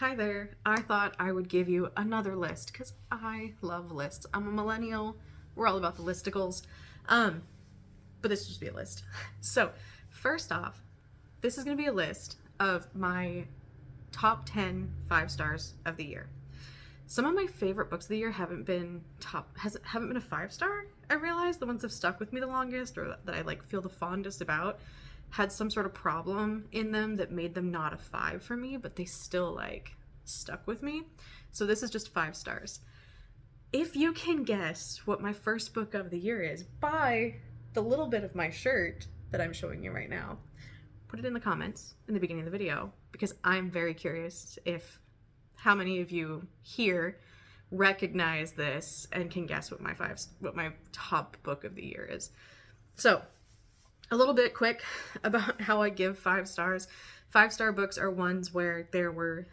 Hi there. I thought I would give you another list because I love lists. I'm a millennial. We're all about the listicles. But this will just be a list. So first off, this is going to be a list of my top 10 5 stars of the year. Some of my favorite books of the year haven't been a 5-star. I realized the ones that have stuck with me the longest, or that I feel the fondest about, had some sort of problem in them that made them not a 5 for me, but they still stuck with me. So this is just 5 stars. If you can guess what my first book of the year is by the little bit of my shirt that I'm showing you right now, put it in the comments in the beginning of the video, because I'm very curious if how many of you here recognize this and can guess what my top book of the year is. So a little bit quick about how I give 5 stars. 5-star books are ones where there were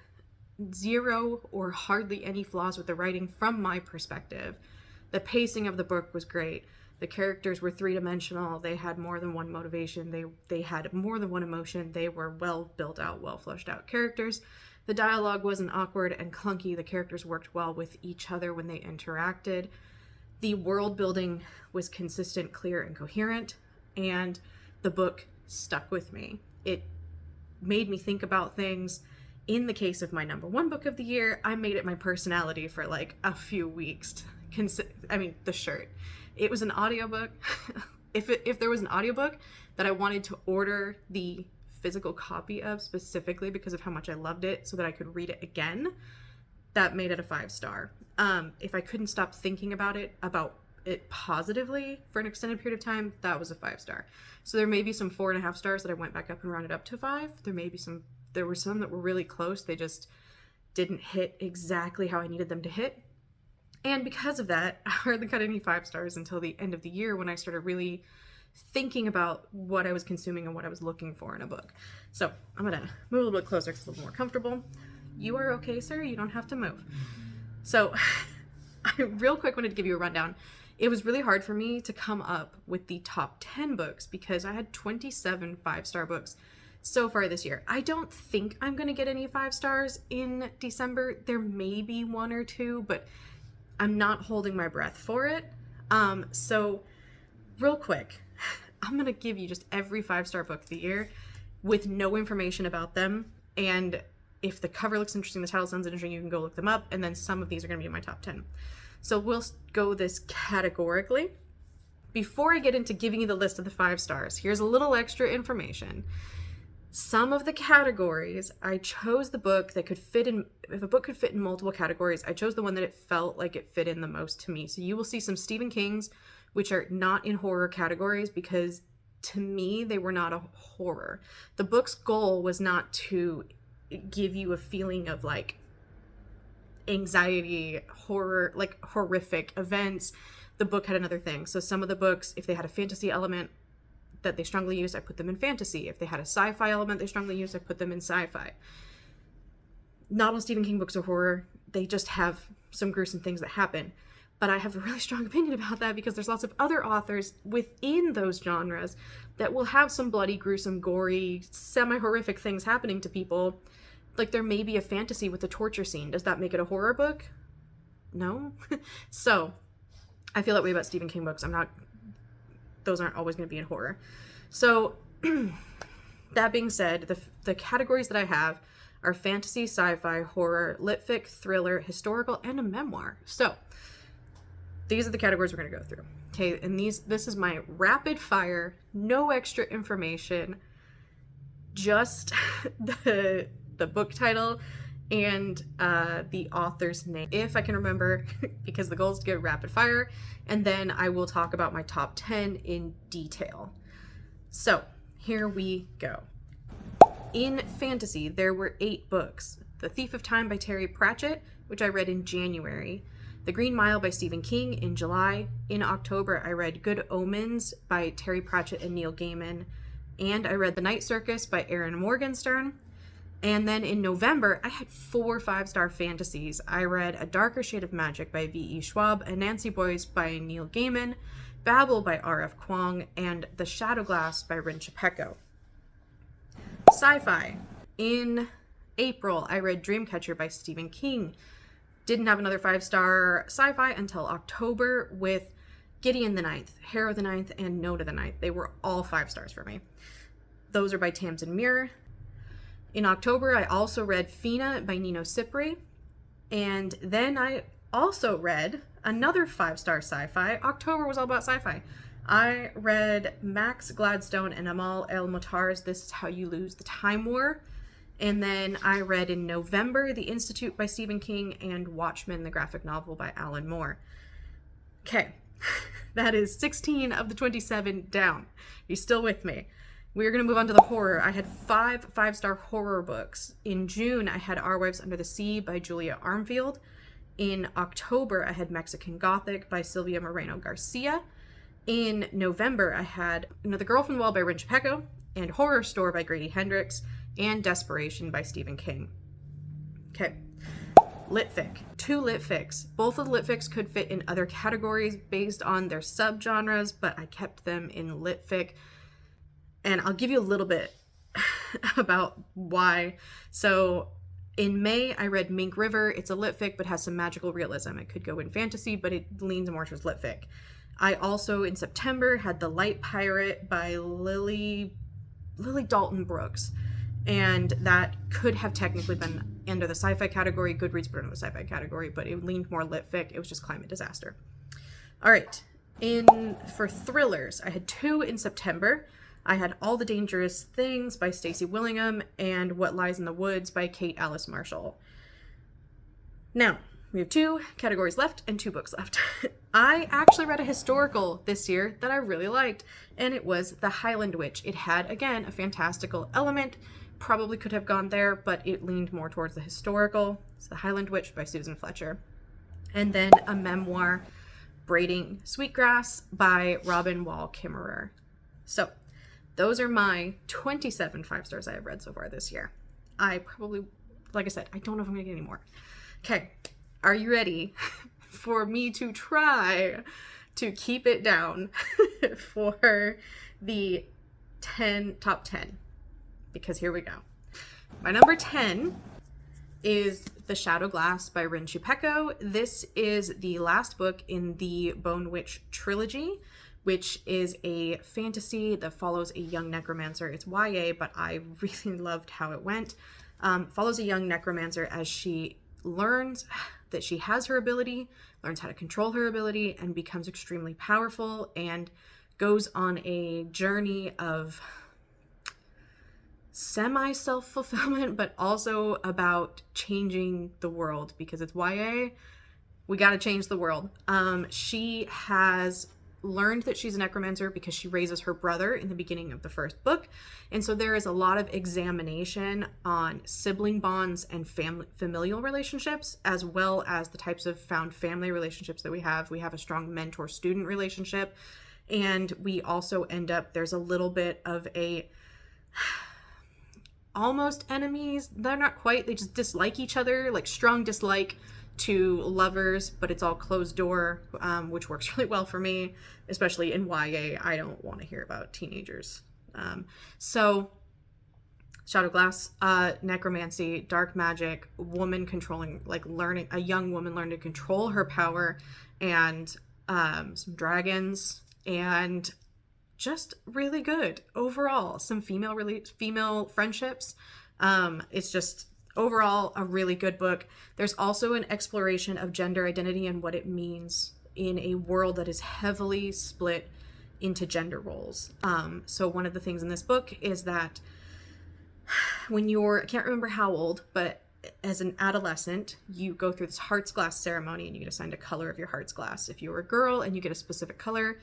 zero or hardly any flaws with the writing from my perspective. The pacing of the book was great. The characters were 3-dimensional. They had more than one motivation. They had more than one emotion. They were well built out, well fleshed out characters. The dialogue wasn't awkward and clunky. The characters worked well with each other when they interacted. The world building was consistent, clear, and coherent. And the book stuck with me. It made me think about things. In the case of my number 1 book of the year, I made it my personality for a few weeks. The shirt. It was an audiobook. If there was an audiobook that I wanted to order the physical copy of specifically because of how much I loved it so that I could read it again, that made it a 5-star. If I couldn't stop thinking about it positively for an extended period of time, that was a 5-star. So there may be some 4.5 stars that I went back up and rounded up to 5. There were some that were really close. They just didn't hit exactly how I needed them to hit. And because of that, I hardly got any 5 stars until the end of the year when I started really thinking about what I was consuming and what I was looking for in a book. So I'm gonna move a little bit closer because it's a little more comfortable. You are okay, sir. You don't have to move. So I real quick wanted to give you a rundown. It was really hard for me to come up with the top 10 books because I had 27 5-star books so far this year. I don't think I'm going to get any 5 stars in December. There may be 1 or 2, but I'm not holding my breath for it. So real quick, I'm going to give you just every 5-star book of the year with no information about them. And if the cover looks interesting, the title sounds interesting, you can go look them up. And then some of these are going to be in my top 10. So we'll go this categorically. Before I get into giving you the list of the 5 stars, here's a little extra information. Some of the categories, I chose the book that could fit in. If a book could fit in multiple categories, I chose the one that it felt like it fit in the most to me. So you will see some Stephen King's, which are not in horror categories because to me, they were not a horror. The book's goal was not to give you a feeling of anxiety, horror, horrific events. The book had another thing. So some of the books, if they had a fantasy element that they strongly used, I put them in fantasy. If they had a sci-fi element they strongly used, I put them in sci-fi. Not all Stephen King books are horror. They just have some gruesome things that happen. But I have a really strong opinion about that because there's lots of other authors within those genres that will have some bloody, gruesome, gory, semi-horrific things happening to people. There may be a fantasy with a torture scene. Does that make it a horror book? No. So I feel that way about Stephen King books. Those aren't always going to be in horror. So that being said, the categories that I have are fantasy, sci-fi, horror, lit fic, thriller, historical, and a memoir. So these are the categories we're going to go through. Okay, and this is my rapid fire, no extra information, just the book title and the author's name, if I can remember, because the goal is to get rapid fire, and then I will talk about my top 10 in detail. So here we go. In fantasy, there were 8 books. The Thief of Time by Terry Pratchett, which I read in January. The Green Mile by Stephen King in July. In October, I read Good Omens by Terry Pratchett and Neil Gaiman. And I read The Night Circus by Erin Morgenstern. And then in November, I had 4 5-star fantasies. I read A Darker Shade of Magic by V.E. Schwabb, Anansi Boys by Neil Gaiman, Babel by RF Kuang, and The Shadow Glass by Rin Chupeco. Sci-fi. In April, I read Dreamcatcher by Stephen King. Didn't have another 5-star sci-fi until October with Gideon the Ninth, Harrow the Ninth, and Noda the Ninth. They were all 5 stars for me. Those are by Tamsyn Muir. In October, I also read Fina by Nino Cipri. And then I also read another 5-star sci-fi. October was all about sci-fi. I read Max Gladstone and Amal El-Mutar's This Is How You Lose the Time War. And then I read in November The Institute by Stephen King and Watchmen, the graphic novel by Alan Moore. Okay, that is 16 of the 27 down. You still with me? We're going to move on to the horror. I had 5 5-star horror books. In June, I had Our Wives Under the Sea by Julia Armfield. In October, I had Mexican Gothic by Silvia Moreno Garcia. In November, I had The Girl from the Wall by Rin Chupeco, and Horror Store by Grady Hendrix, and Desperation by Stephen King. Okay. Litfic. 2 litfics. Both of the litfics could fit in other categories based on their subgenres, but I kept them in litfic. And I'll give you a little bit about why. So in May, I read Mink River. It's a litfic, but has some magical realism. It could go in fantasy, but it leans more towards litfic. I also, in September, had The Light Pirate by Lily Dalton Brooks. And that could have technically been under the sci-fi category. Goodreads put it in the sci-fi category, but it leaned more litfic. It was just climate disaster. All right. For thrillers, I had 2 in September. I had All the Dangerous Things by Stacy Willingham and What Lies in the Woods by Kate Alice Marshall. Now, we have 2 categories left and 2 books left. I actually read a historical this year that I really liked, and it was The Highland Witch. It had, again, a fantastical element. Probably could have gone there, but it leaned more towards the historical. It's The Highland Witch by Susan Fletcher. And then a memoir, Braiding Sweetgrass by Robin Wall Kimmerer. So, those are my 27 5 stars I have read so far this year. I probably, like I said, I don't know if I'm going to get any more. Okay, are you ready for me to try to keep it down for the top 10? Because here we go. My number 10 is The Shadow Glass by Rin Chupeco. This is the last book in the Bone Witch trilogy, which is a fantasy that follows a young necromancer. It's YA, but I really loved how it went. Follows a young necromancer as she learns that she has her ability, learns how to control her ability, and becomes extremely powerful, and goes on a journey of semi-self-fulfillment, but also about changing the world. Because it's YA, we got to change the world. She has learned that she's a necromancer because she raises her brother in the beginning of the first book, and so there is a lot of examination on sibling bonds and familial relationships, as well as the types of found family relationships that we have. We have a strong mentor-student relationship, and we also end up, there's a little bit of a almost enemies. They're not quite, they just dislike each other, like strong dislike to lovers, but it's all closed door, which works really well for me, especially in YA. I don't want to hear about teenagers. So Shadow Glass, necromancy, dark magic, woman controlling, like learning, a young woman learning to control her power, and some dragons, and just really good overall. Some female friendships. It's just overall a really good book. There's also an exploration of gender identity and what it means in a world that is heavily split into gender roles. So one of the things in this book is that when I can't remember how old, but as an adolescent, you go through this heart's glass ceremony and you get assigned a color of your heart's glass. If you're a girl and you get a specific color,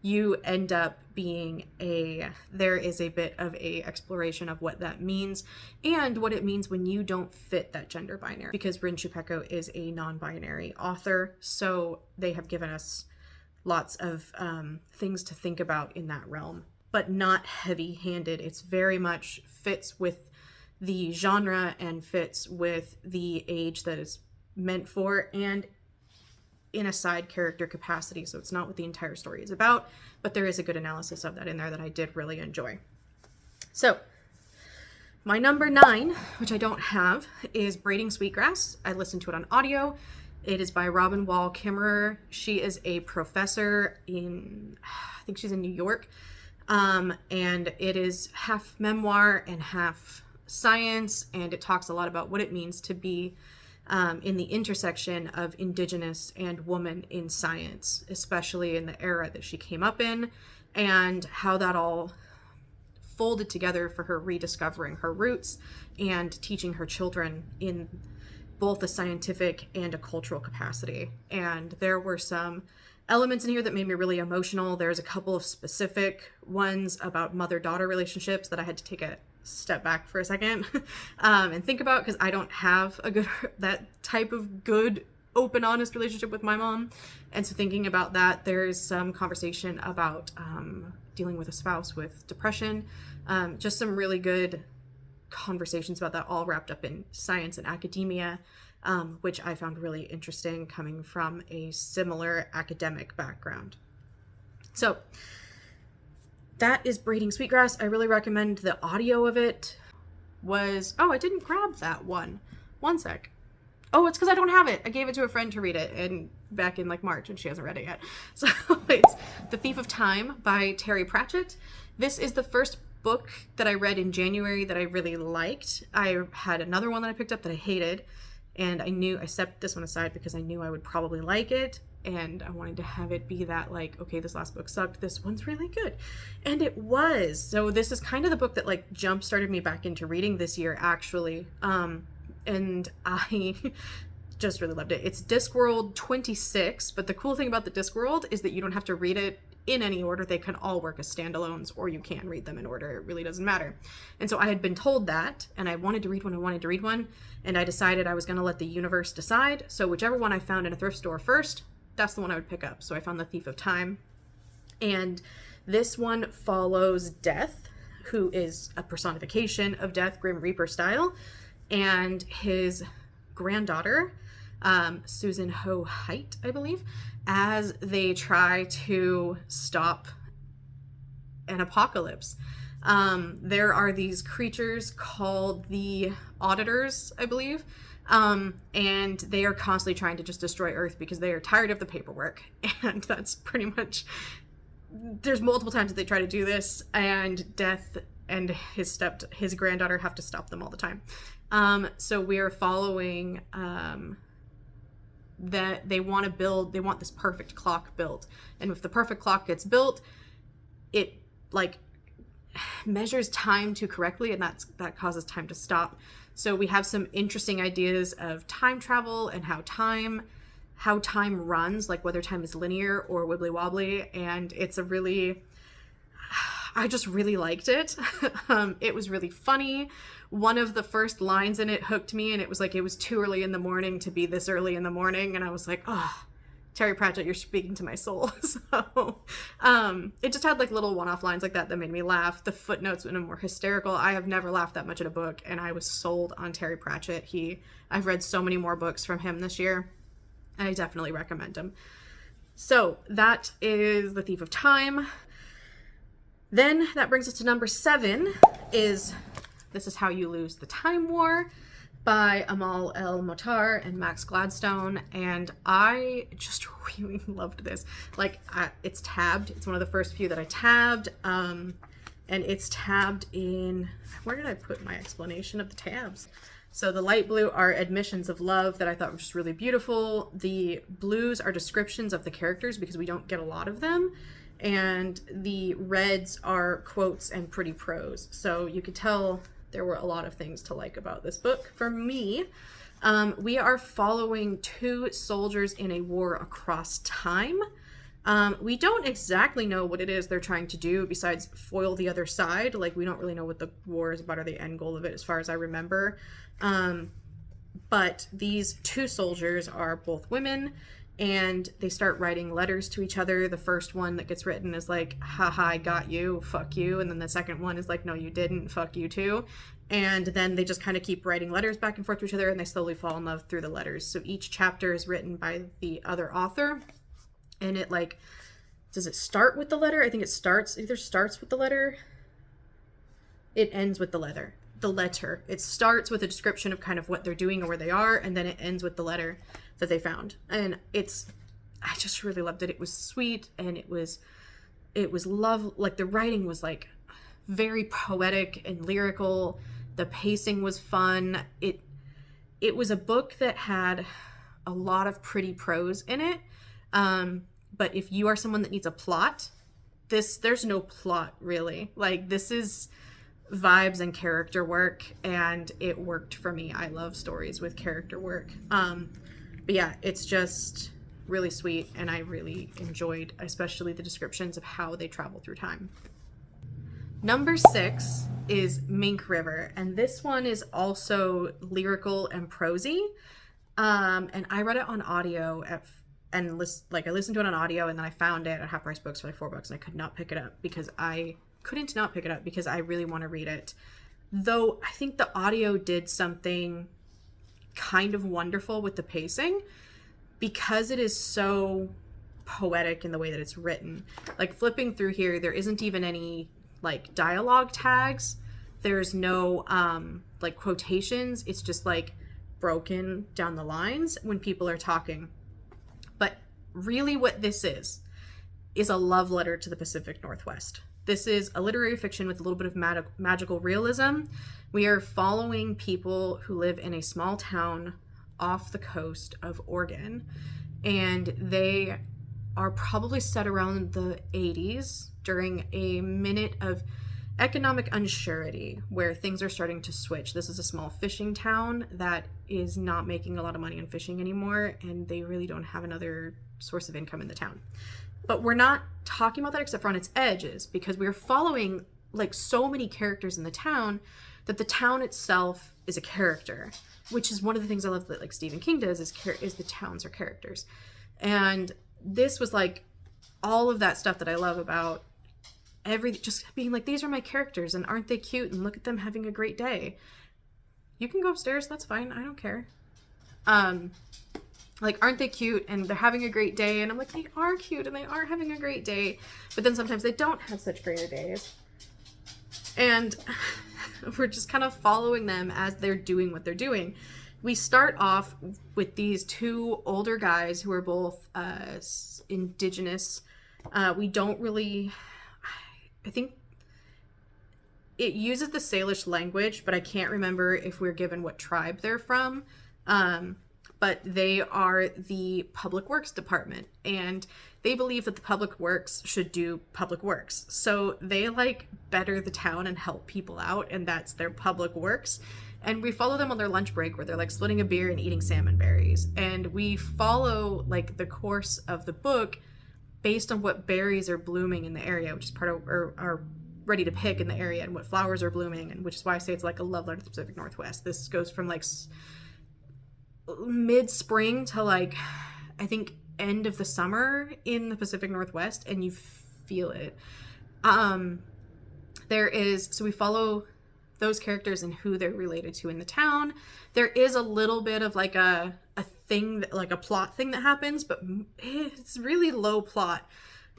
you end up being there is a bit of a exploration of what that means and what it means when you don't fit that gender binary, because Rin Chupeco is a non-binary author, so they have given us lots of things to think about in that realm, but not heavy-handed. It's very much fits with the genre and fits with the age that it's meant for, and in a side character capacity, so it's not what the entire story is about, but there is a good analysis of that in there that I did really enjoy. So My number 9, which I don't have, is Braiding Sweetgrass. I listened to it on audio. It is by Robin Wall Kimmerer. She is a professor I think she's in New York. And it is half memoir and half science, and it talks a lot about what it means to be in the intersection of Indigenous and woman in science, especially in the era that she came up in, and how that all folded together for her rediscovering her roots and teaching her children in both a scientific and a cultural capacity. And there were some elements in here that made me really emotional. There's a couple of specific ones about mother-daughter relationships that I had to take a step back for a second and think about, because I don't have that type of good, open, honest relationship with my mom. And so thinking about that, there's some conversation about dealing with a spouse with depression, just some really good conversations about that, all wrapped up in science and academia, which I found really interesting coming from a similar academic background. So that is Braiding Sweetgrass. I really recommend the audio of it. I didn't grab that one. One sec. Oh, it's because I don't have it. I gave it to a friend to read it back in like March, and she hasn't read it yet. So it's The Thief of Time by Terry Pratchett. This is the first book that I read in January that I really liked. I had another one that I picked up that I hated, and I set this one aside because I knew I would probably like it, and I wanted to have it be that, like, okay, this last book sucked, this one's really good. And it was. So this is kind of the book that like jump started me back into reading this year, actually. And I just really loved it. It's Discworld 26, but the cool thing about the Discworld is that you don't have to read it in any order. They can all work as standalones, or you can read them in order. It really doesn't matter. And so I had been told that, and I wanted to read one, and I decided I was going to let the universe decide. So whichever one I found in a thrift store first, that's the one I would pick up. So I found The Thief of Time. And this one follows Death, who is a personification of death, Grim Reaper style, and his granddaughter, Susan Ho Height, I believe, as they try to stop an apocalypse. There are these creatures called the Auditors, I believe, and they are constantly trying to just destroy Earth because they are tired of the paperwork. And that's pretty much, there's multiple times that they try to do this, and Death and his granddaughter have to stop them all the time. So we are following that they want this perfect clock built. And if the perfect clock gets built, it like measures time too correctly, and that causes time to stop. So we have some interesting ideas of time travel and how time runs, like whether time is linear or wibbly wobbly. And I just really liked it. It was really funny. One of the first lines in it hooked me, and it was like, it was too early in the morning to be this early in the morning. And I was like, oh, Terry Pratchett, you're speaking to my soul. So it just had like little one-off lines like that made me laugh. The footnotes were more hysterical. I have never laughed that much at a book, and I was sold on Terry Pratchett. I've read so many more books from him this year, and I definitely recommend him. So that is The Thief of Time. Then that brings us to number 7 is This Is How You Lose the Time War by Amal El Motar and Max Gladstone. And I just really loved this. Like, it's tabbed. It's one of the first few that I tabbed. And it's tabbed in, where did I put my explanation of the tabs? So the light blue are admissions of love that I thought were just really beautiful. The blues are descriptions of the characters because we don't get a lot of them. And the reds are quotes and pretty prose. So you could tell there were a lot of things to like about this book. For me, we are following 2 soldiers in a war across time. We don't exactly know what it is they're trying to do besides foil the other side. Like, we don't really know what the war is about or the end goal of it as far as I remember. But these 2 soldiers are both women, and they start writing letters to each other. The first one that gets written is like, haha, I got you, fuck you. And then the second one is like, no, you didn't, fuck you too. And then they just kind of keep writing letters back and forth to each other, and they slowly fall in love through the letters. So each chapter is written by the other author. And it like, does it start with the letter? I think it either starts with the letter. It ends with the letter. the letter. It starts with a description of kind of what they're doing or where they are, and then it ends with the letter that they found. And I just really loved it. It was sweet, and it was love. Like, the writing was like very poetic and lyrical. The pacing was fun. It was a book that had a lot of pretty prose in it. But if you are someone that needs a plot, there's no plot really. Like, this is vibes and character work, and it worked for me. I love stories with character work. But yeah, it's just really sweet, and I really enjoyed especially the descriptions of how they travel through time. Number 6 is Mink River, and this one is also lyrical and prosy. And I read it on audio I listened to it on audio, and then I found it at Half Price Books for like $4, and I could not pick it up because I really want to read it. Though I think the audio did something kind of wonderful with the pacing, because it is so poetic in the way that it's written. Like, flipping through here, there isn't even any like dialogue tags. There's no like quotations. It's just like broken down the lines when people are talking. But really what this is a love letter to the Pacific Northwest. This is a literary fiction with a little bit of magical realism. We are following people who live in a small town off the coast of Oregon, and they are probably set around the 80s during a minute of economic unsurety where things are starting to switch. This is a small fishing town that is not making a lot of money on fishing anymore, and they really don't have another source of income in the town. But we're not talking about that except for on its edges, because we're following like so many characters in the town that the town itself is a character, which is one of the things I love that like Stephen King does is the towns are characters. And this was like all of that stuff that I love about just being like, these are my characters and aren't they cute, and look at them having a great day. You can go upstairs, that's fine, I don't care. Like, aren't they cute, and they're having a great day, and I'm like, they are cute and they are having a great day, but then sometimes they don't have such greater days, and we're just kind of following them as they're doing what they're doing. We start off with these two older guys who are both indigenous. We don't really, I think it uses the Salish language, but I can't remember if we're given what tribe they're from. But they are the public works department, and they believe that the public works should do public works. So they like better the town and help people out, and that's their public works. And we follow them on their lunch break where they're like splitting a beer and eating salmon berries. And we follow like the course of the book based on what berries are blooming in the area, which is part of, or are ready to pick in the area, and what flowers are blooming, and which is why I say it's like a love letter to the Pacific Northwest. This goes from like mid-spring to like, I think end of the summer in the Pacific Northwest, and you feel it. So we follow those characters and who they're related to in the town. There is a little bit of like a thing that, like a plot thing that happens, but it's really low plot.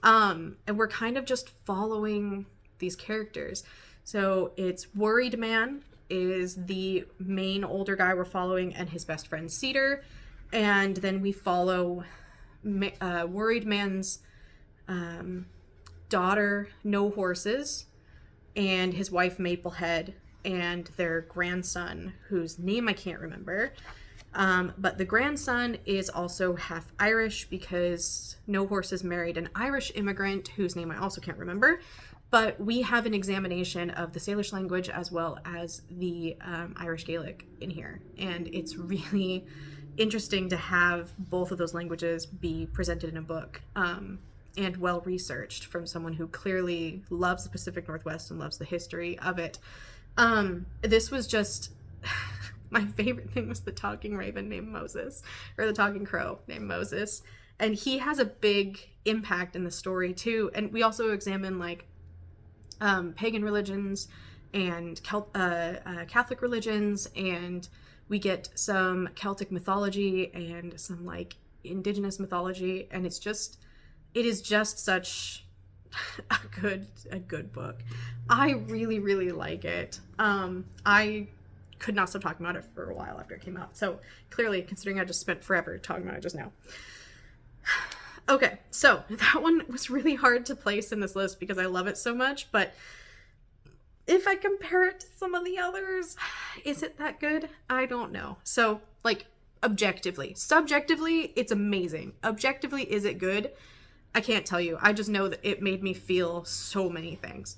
And we're kind of just following these characters. So it's Worried Man is the main older guy we're following, and his best friend Cedar. And then we follow Worried Man's daughter, No Horses, and his wife Maplehead, and their grandson, whose name I can't remember. But the grandson is also half Irish because No Horses married an Irish immigrant whose name I also can't remember. But we have an examination of the Salish language as well as the Irish Gaelic in here. And it's really interesting to have both of those languages be presented in a book, and well-researched from someone who clearly loves the Pacific Northwest and loves the history of it. This was just... my favorite thing was the talking raven named Moses, or the talking crow named Moses. And he has a big impact in the story, too. And we also examine, like, pagan religions and Catholic religions, and we get some Celtic mythology and some like indigenous mythology, and it is just such a good book. I really, really like it. I could not stop talking about it for a while after it came out. So clearly, considering I just spent forever talking about it just now. Okay, so that one was really hard to place in this list because I love it so much, but if I compare it to some of the others, is it that good? I don't know. So, like, objectively. Subjectively, it's amazing. Objectively, is it good? I can't tell you. I just know that it made me feel so many things.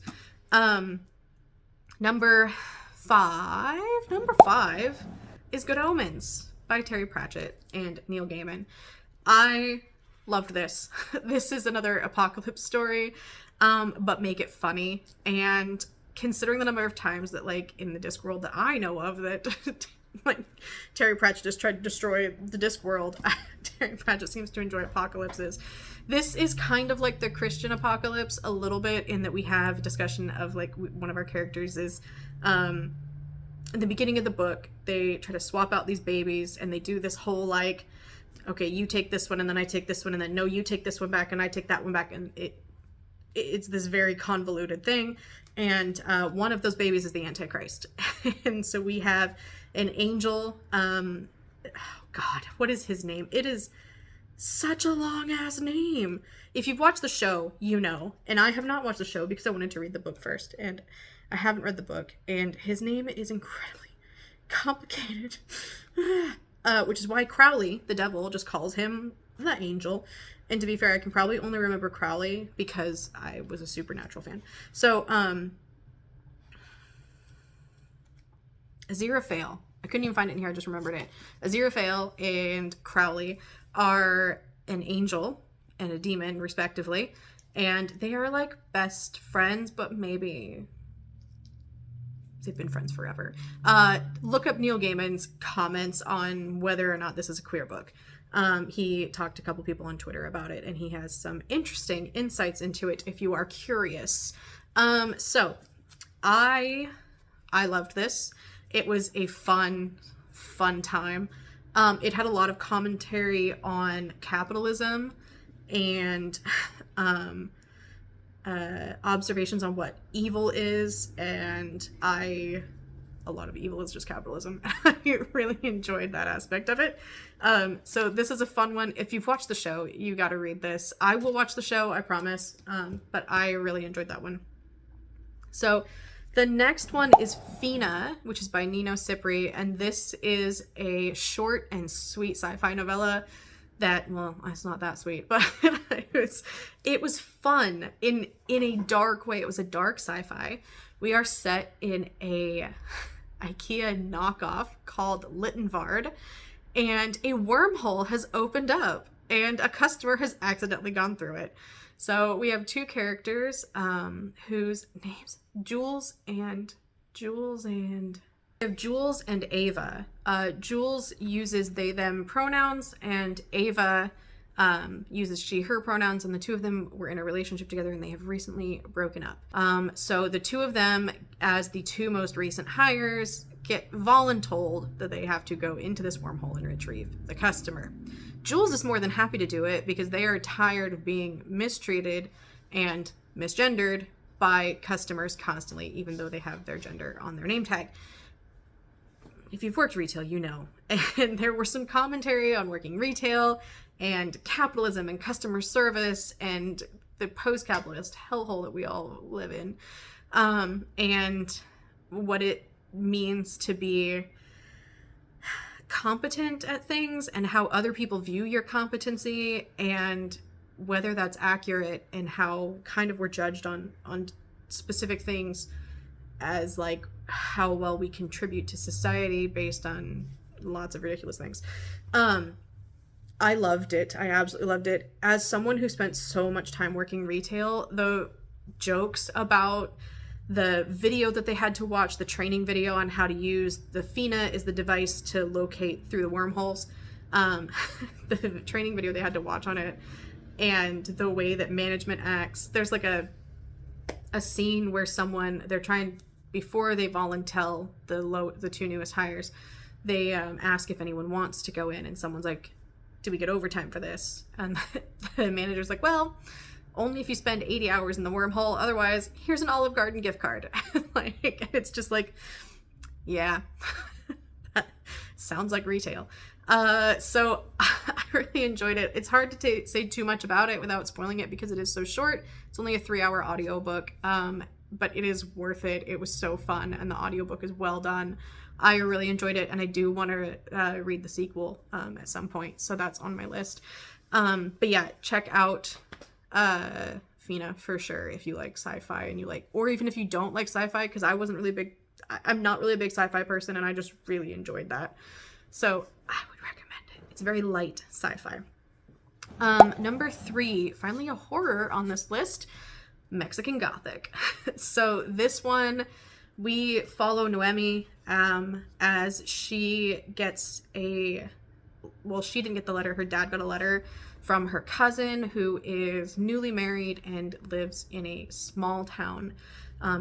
Number five is Good Omens by Terry Pratchett and Neil Gaiman. I loved this. This is another apocalypse story, but make it funny. And considering the number of times that, like, in the Discworld that I know of, that like Terry Pratchett just tried to destroy the Discworld, Terry Pratchett seems to enjoy apocalypses. This is kind of like the Christian apocalypse a little bit, in that we have a discussion of, like, one of our characters is, in the beginning of the book, they try to swap out these babies, and they do this whole, like, okay, you take this one, and then I take this one, and then no, you take this one back, and I take that one back, and it's this very convoluted thing, and one of those babies is the Antichrist. And so we have an angel, oh God, what is his name? It is such a long-ass name. If you've watched the show, you know, and I have not watched the show because I wanted to read the book first, and I haven't read the book, and his name is incredibly complicated. Which is why Crowley, the devil, just calls him the angel. And to be fair, I can probably only remember Crowley because I was a Supernatural fan. So, Aziraphale. I couldn't even find it in here, I just remembered it. Aziraphale and Crowley are an angel and a demon, respectively. And they are, like, best friends, but maybe they've been friends forever. Look up Neil Gaiman's comments on whether or not this is a queer book. He talked to a couple people on Twitter about it, and he has some interesting insights into it if you are curious. So I loved this. It was a fun time. It had a lot of commentary on capitalism and observations on what evil is, and a lot of evil is just capitalism. I really enjoyed that aspect of it. So this is a fun one. If you've watched the show, you got to read this. I will watch the show, I promise. But I really enjoyed that one. So the next one is Fina, which is by Nino Cipri, and this is a short and sweet sci-fi novella that, well, it's not that sweet, but it was fun in a dark way. It was a dark sci-fi. We are set in a IKEA knockoff called Littenvard, and a wormhole has opened up, and a customer has accidentally gone through it. So we have two characters whose names, Jules and we have Jules and Ava. Jules uses they, them pronouns, and Ava uses she, her pronouns, and the two of them were in a relationship together, and they have recently broken up. So the two of them, as the two most recent hires, get voluntold that they have to go into this wormhole and retrieve the customer. Jules is more than happy to do it because they are tired of being mistreated and misgendered by customers constantly, even though they have their gender on their name tag. If you've worked retail, you know. And there were some commentary on working retail and capitalism and customer service and the post-capitalist hellhole that we all live in. And what it means to be competent at things and how other people view your competency and whether that's accurate, and how kind of we're judged on specific things as like how well we contribute to society based on lots of ridiculous things. I loved it. I absolutely loved it. As someone who spent so much time working retail, the jokes about the video that they had to watch, the training video on how to use the Fina is the device to locate through the wormholes. The training video they had to watch on it, and the way that management acts. There's like a scene where they're trying, before they volunteer the two newest hires, they ask if anyone wants to go in, and someone's like, do we get overtime for this? And the manager's like, well, only if you spend 80 hours in the wormhole. Otherwise, here's an Olive Garden gift card. Like, it's just like, yeah, that sounds like retail. So I really enjoyed it. It's hard to say too much about it without spoiling it because it is so short. It's only a 3-hour audiobook, but it is worth it. It was so fun, and the audiobook is well done. I really enjoyed it, and I do want to read the sequel at some point, so that's on my list. But yeah, check out Fina for sure if you like sci-fi and you like, or even if you don't like sci-fi, because I'm not really a big sci-fi person, and I just really enjoyed that. So I would recommend it. It's very light sci-fi. Number 3, finally a horror on this list, Mexican Gothic. So this one, we follow Noemi as she gets she didn't get the letter, her dad got a letter from her cousin who is newly married and lives in a small town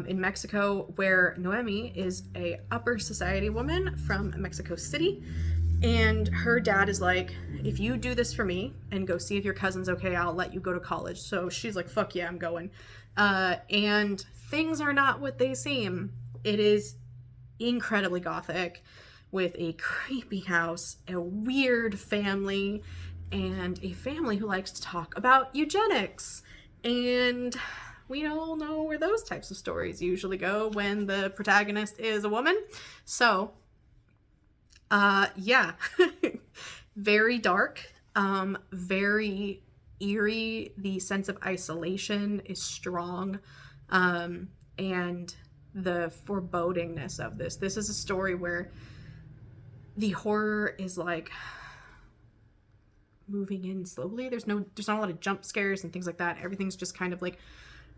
in Mexico, where Noemi is a upper society woman from Mexico City. And her dad is like, if you do this for me and go see if your cousin's okay, I'll let you go to college. So she's like, fuck yeah, I'm going. And things are not what they seem. It is incredibly gothic, with a creepy house, a weird family, and a family who likes to talk about eugenics. And we all know where those types of stories usually go when the protagonist is a woman. So yeah, very dark, very eerie. The sense of isolation is strong, and the forebodingness of this. This is a story where the horror is like moving in slowly. There's not a lot of jump scares and things like that. Everything's just kind of like,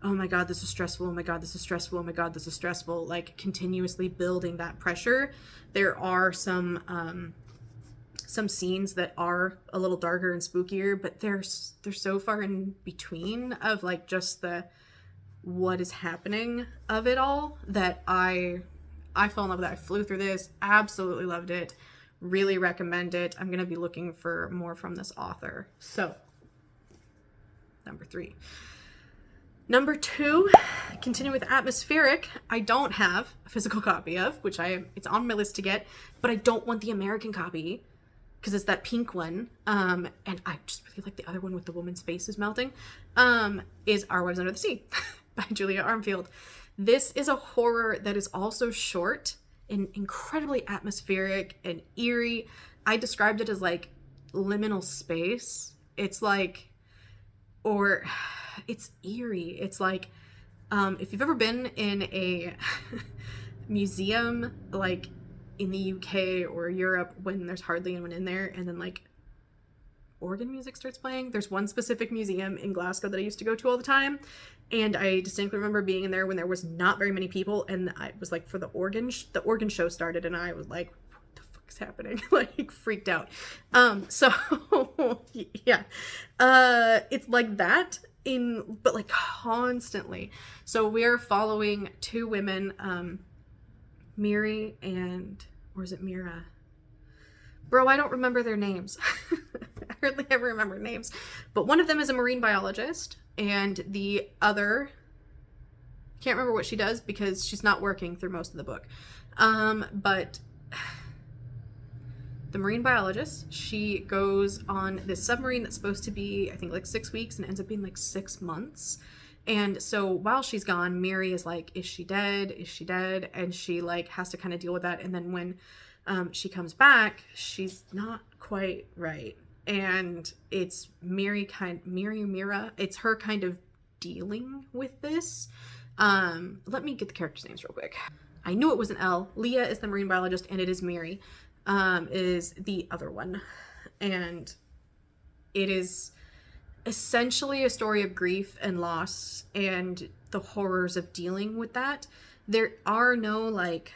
oh my god, this is stressful, oh my god, this is stressful, oh my god, this is stressful, like continuously building that pressure. There are some scenes that are a little darker and spookier, but they're so far in between of like just the what is happening of it all that I fell in love with it. I flew through this, absolutely loved it, really recommend it. I'm gonna be looking for more from this author. So number 3. Number 2, continue with atmospheric. I don't have a physical copy of, it's on my list to get, but I don't want the American copy because it's that pink one. And I just really like the other one with the woman's face is melting. Is Our Wives Under the Sea by Julia Armfield. This is a horror that is also short and incredibly atmospheric and eerie. I described it as like liminal space. It's like, or it's eerie. It's like, if you've ever been in a museum, like in the UK or Europe, when there's hardly anyone in there, and then like organ music starts playing. There's one specific museum in Glasgow that I used to go to all the time, and I distinctly remember being in there when there was not very many people, and I was like, for the organ show started, and I was like, what the fuck is happening? Like freaked out. So yeah, it's like that but like constantly. So we're following 2 women, Miri and, or is it Mira? Bro, I don't remember their names. I hardly ever remember names. But one of them is a marine biologist, and the other, I can't remember what she does because she's not working through most of the book. But the marine biologist, she goes on this submarine that's supposed to be, I think, like 6 weeks, and ends up being like 6 months. And so while she's gone, Miri is like, is she dead? Is she dead? And she like has to kind of deal with that. And then when she comes back, she's not quite right. And it's Mira. It's her kind of dealing with this. Let me get the characters' names real quick. I knew it was an L. Leah is the marine biologist, and it is Miri, is the other one. And it is essentially a story of grief and loss and the horrors of dealing with that. There are no like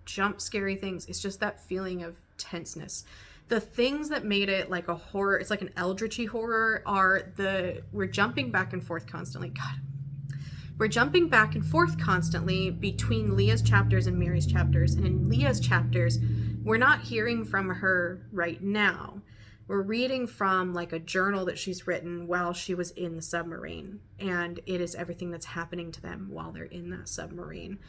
jump scary things. It's just that feeling of tenseness. The things that made it like a horror, it's like an eldritchy horror, we're jumping back and forth constantly. God. We're jumping back and forth constantly between Leah's chapters and Mary's chapters. And in Leah's chapters, we're not hearing from her right now. we're reading from like a journal that she's written while she was in the submarine, and it is everything that's happening to them while they're in that submarine.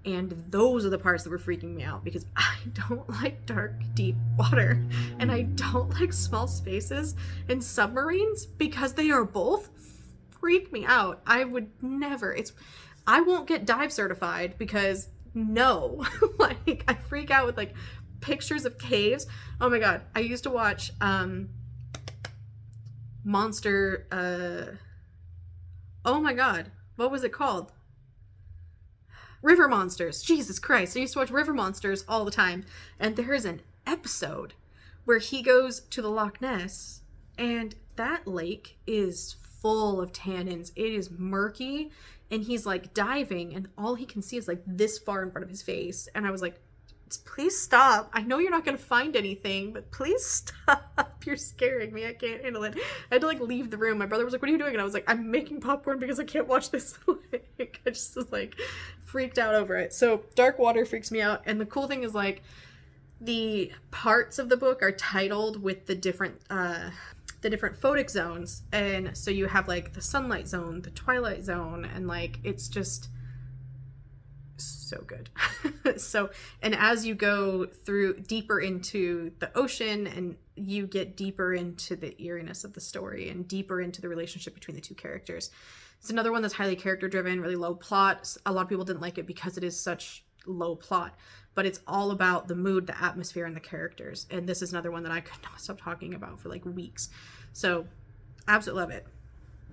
And those are the parts that were freaking me out, because I don't like dark, deep water, and I don't like small spaces in submarines, because they are both freak me out. I would never, I won't get dive certified, because no, like I freak out with like pictures of caves. Oh my god, I used to watch Monster, oh my god, what was it called? River Monsters. Jesus Christ. I used to watch River Monsters all the time. And there is an episode where he goes to the Loch Ness, and that lake is full of tannins. It is murky, and he's like diving, and all he can see is like this far in front of his face. And I was like, please stop. I know you're not going to find anything, but please stop. You're scaring me. I can't handle it. I had to like leave the room. My brother was like, what are you doing? And I was like, I'm making popcorn because I can't watch this. Like, I just was like freaked out over it. So dark water freaks me out. And the cool thing is like the parts of the book are titled with the different photic zones. And so you have like the sunlight zone, the twilight zone, and like it's just so good. So, and as you go through deeper into the ocean, and you get deeper into the eeriness of the story and deeper into the relationship between the two characters. It's another one that's highly character driven, really low plot. A lot of people didn't like it because it is such low plot, but it's all about the mood, the atmosphere, and the characters. And this is another one that I could not stop talking about for like weeks. So absolutely love it.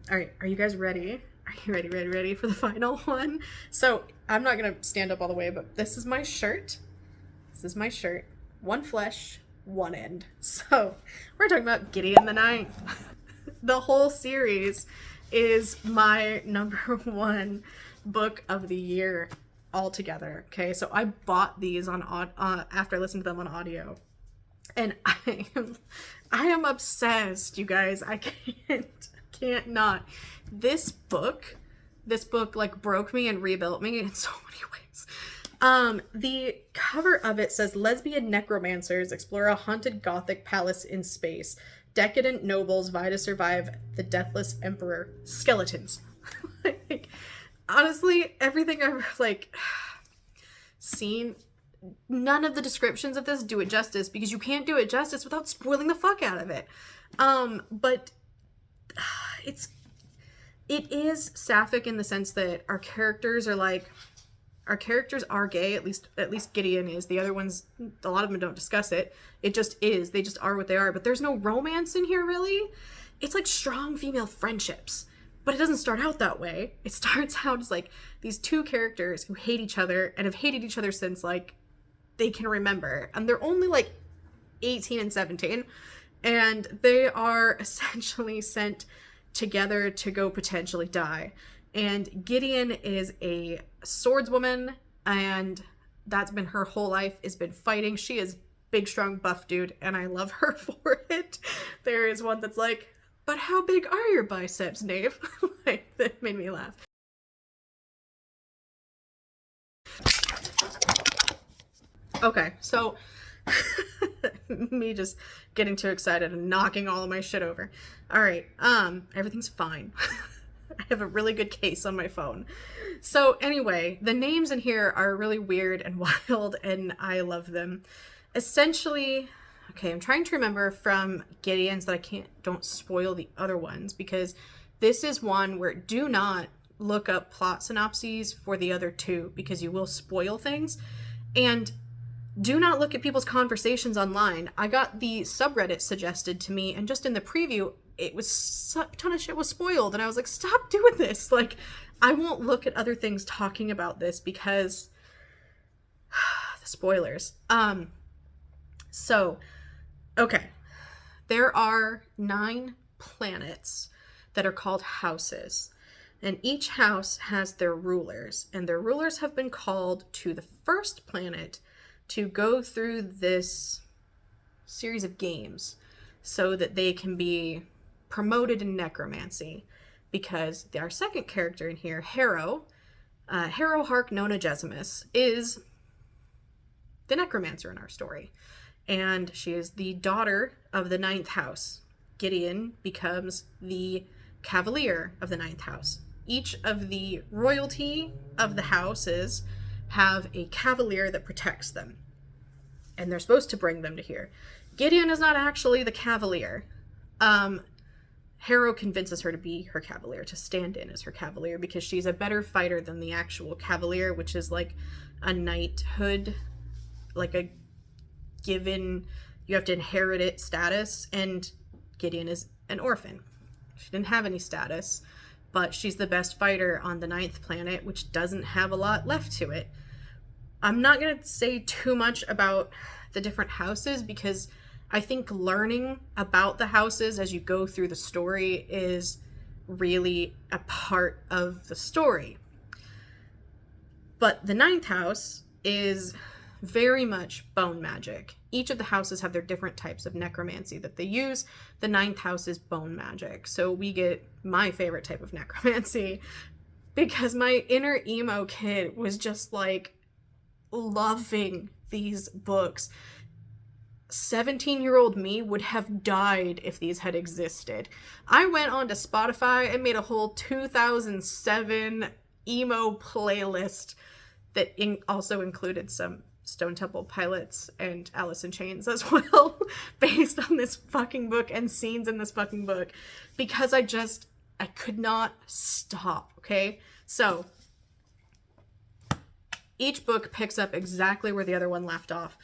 All right, are you guys ready? Are you ready for the final one? So I'm not gonna stand up all the way, but this is my shirt. One flesh, one end. So we're talking about Gideon the Ninth. The whole series is my number one book of the year altogether. Okay, so I bought these on after I listened to them on audio, and I am obsessed, you guys. I can't not. This book like broke me and rebuilt me in so many ways. The cover of it says, lesbian necromancers explore a haunted gothic palace in space. Decadent nobles vie to survive the deathless emperor. Skeletons. Like, honestly, everything I've like seen, none of the descriptions of this do it justice, because you can't do it justice without spoiling the fuck out of it. But it is sapphic in the sense that our characters are gay, at least Gideon is. The other ones, a lot of them don't discuss it. It just is. They just are what they are. But there's no romance in here, really. It's like strong female friendships. But it doesn't start out that way. It starts out as like these two characters who hate each other and have hated each other since like they can remember. And they're only like 18 and 17. And they are essentially sent together to go potentially die. And Gideon is a swordswoman, and that's been her whole life, has been fighting. She is big, strong, buff dude, and I love her for it. There is one that's like, but how big are your biceps, Nave? Like, that made me laugh. Okay, so me just getting too excited and knocking all of my shit over. All right, everything's fine. I have a really good case on my phone. So anyway, the names in here are really weird and wild, and I love them. Essentially, okay, I'm trying to remember from Gideon's that don't spoil the other ones, because this is one where do not look up plot synopses for the other two, because you will spoil things. And do not look at people's conversations online. I got the subreddit suggested to me, and just in the preview, it was a ton of shit was spoiled, and I was like, stop doing this. Like, I won't look at other things talking about this because the spoilers. So, okay. There are 9 planets that are called houses, and each house has their rulers, and their rulers have been called to the first planet to go through this series of games so that they can be promoted in necromancy, because our second character in here, Harrow Hark Nona Gesimus, is the necromancer in our story. and she is the daughter of the ninth house. Gideon becomes the cavalier of the ninth house. Each of the royalty of the houses have a cavalier that protects them, and they're supposed to bring them to here. Gideon is not actually the cavalier. Harrow convinces her to be her cavalier, to stand in as her cavalier, because she's a better fighter than the actual cavalier, which is like a knighthood, like a given, you have to inherit it status, and Gideon is an orphan. She didn't have any status, but she's the best fighter on the ninth planet, which doesn't have a lot left to it. I'm not going to say too much about the different houses, because I think learning about the houses as you go through the story is really a part of the story. But the ninth house is very much bone magic. Each of the houses have their different types of necromancy that they use. The ninth house is bone magic. So we get my favorite type of necromancy, because my inner emo kid was just like loving these books. 17-year-old me would have died if these had existed. I went onto Spotify and made a whole 2007 emo playlist that also included some Stone Temple Pilots and Alice in Chains as well, based on this fucking book and scenes in this fucking book, because I could not stop, okay? So, each book picks up exactly where the other one left off.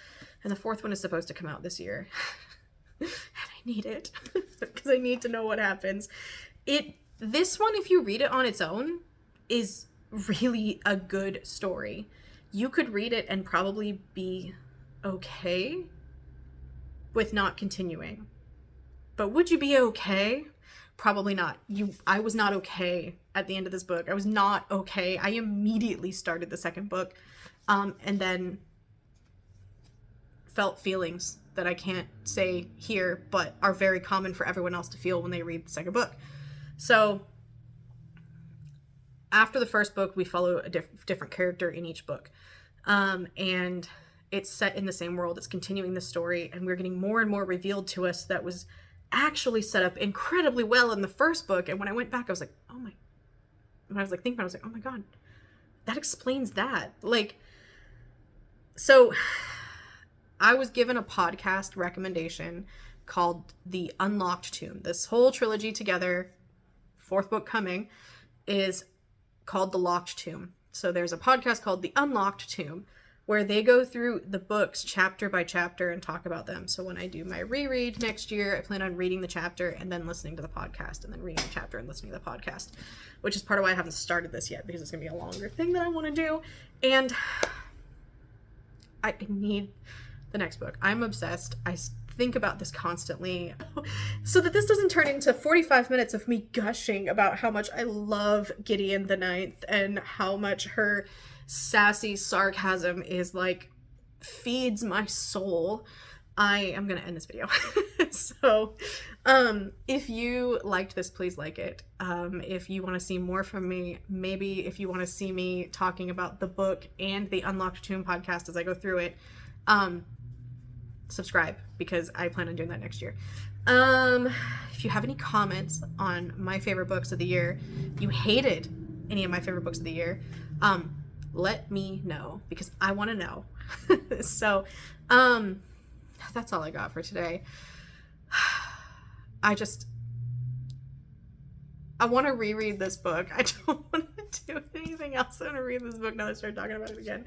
And the fourth one is supposed to come out this year. And I need it, because I need to know what happens. This one, if you read it on its own, is really a good story. You could read it and probably be okay with not continuing. But would you be okay? Probably not. I was not okay at the end of this book. I was not okay. I immediately started the second book, and then felt feelings that I can't say here, but are very common for everyone else to feel when they read the second book. So after the first book, we follow a different character in each book. And it's set in the same world. It's continuing the story, and we're getting more and more revealed to us that was actually set up incredibly well in the first book. And when I went back, I was like, oh my, when I was like thinking about it, I was like, oh my God, that explains that. Like, so I was given a podcast recommendation called The Unlocked Tomb. This whole trilogy together, fourth book coming, is called The Locked Tomb. So there's a podcast called The Unlocked Tomb, where they go through the books chapter by chapter and talk about them. So when I do my reread next year, I plan on reading the chapter and then listening to the podcast, and then reading the chapter and listening to the podcast, which is part of why I haven't started this yet, because it's going to be a longer thing that I want to do. And I need the next book. I'm obsessed. I think about this constantly, so that this doesn't turn into 45 minutes of me gushing about how much I love Gideon the Ninth and how much her sassy sarcasm is like feeds my soul. I am gonna end this video. So if you liked this, please like it. If you want to see more from me, maybe if you want to see me talking about the book and the Unlocked Tomb podcast as I go through it, subscribe, because I plan on doing that next year. If you have any comments on my favorite books of the year, you hated any of my favorite books of the year, let me know, because I want to know. So that's all I got for today. I want to reread this book. I don't want to do anything else. I want to read this book now that I start talking about it again.